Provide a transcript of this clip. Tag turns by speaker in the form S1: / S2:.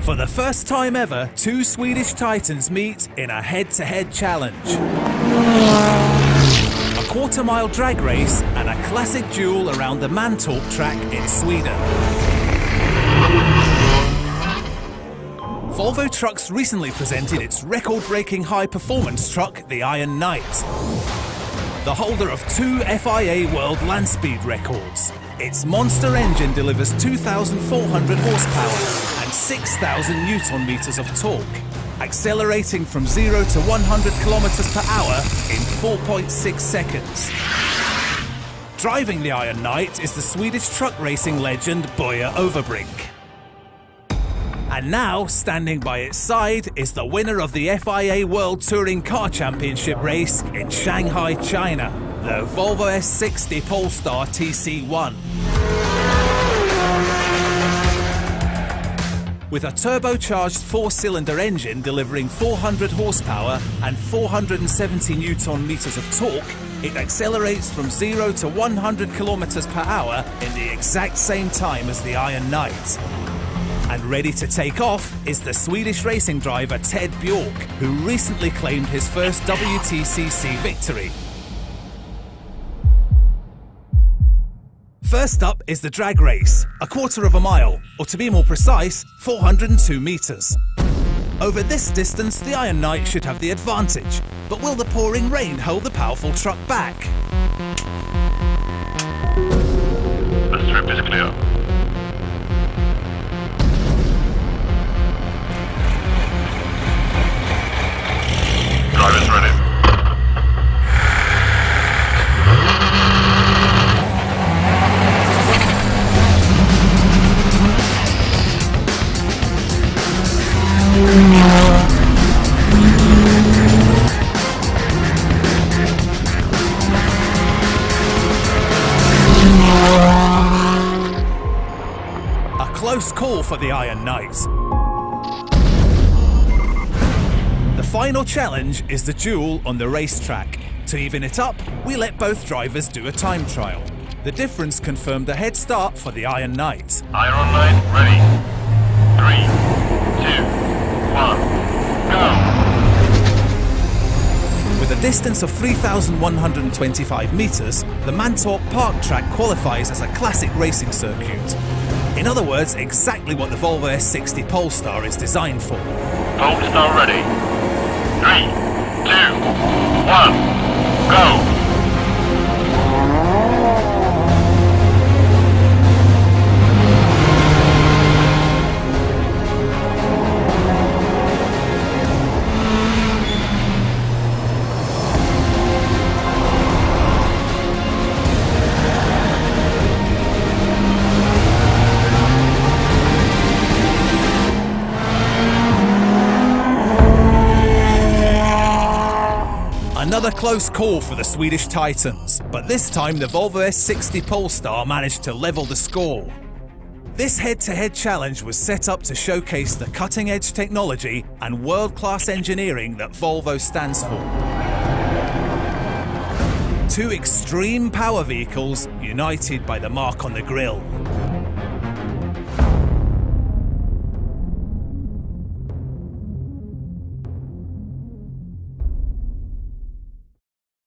S1: For the first time ever, two Swedish titans meet in a head-to-head challenge. A quarter-mile drag race and a classic duel around the Mantorp track in Sweden. Volvo Trucks recently presented its record-breaking high-performance truck, the Iron Knight. The holder of 2 FIA World Land Speed records. Its monster engine delivers 2,400 horsepower and 6,000 Newton meters of torque, accelerating from 0 to 100 kilometers per hour in 4.6 seconds. Driving the Iron Knight is the Swedish truck racing legend Börje Överbrink. And now, standing by its side, is the winner of the FIA World Touring Car Championship race in Shanghai, China, the Volvo S60 Polestar TC1. With a turbocharged 4-cylinder engine delivering 400 horsepower and 470 Newton meters of torque, it accelerates from 0 to 100 kilometers per hour in the exact same time as the Iron Knight. And ready to take off is the Swedish racing driver Ted Björk, who recently claimed his first WTCC victory. First up is the drag race, a quarter of a mile, or to be more precise, 402 meters. Over this distance, the Iron Knight should have the advantage, but will the pouring rain hold the powerful truck back?
S2: The strip is clear. Drivers ready.
S1: A close call for the Iron Knight. The final challenge is the duel on the racetrack. To even it up, we let both drivers do a time trial. The difference confirmed a head start for the Iron Knight.
S2: Iron Knight ready. 3, 2, 1, go!
S1: With a distance of 3,125 meters, the Mantorp Park track qualifies as a classic racing circuit. In other words, exactly what the Volvo S60 Polestar is designed for.
S2: Polestar ready. 3, 2, 1, go!
S1: Another close call for the Swedish Titans, but this time the Volvo S60 Polestar managed to level the score. This head-to-head challenge was set up to showcase the cutting-edge technology and world-class engineering that Volvo stands for. Two extreme power vehicles united by the mark on the grille.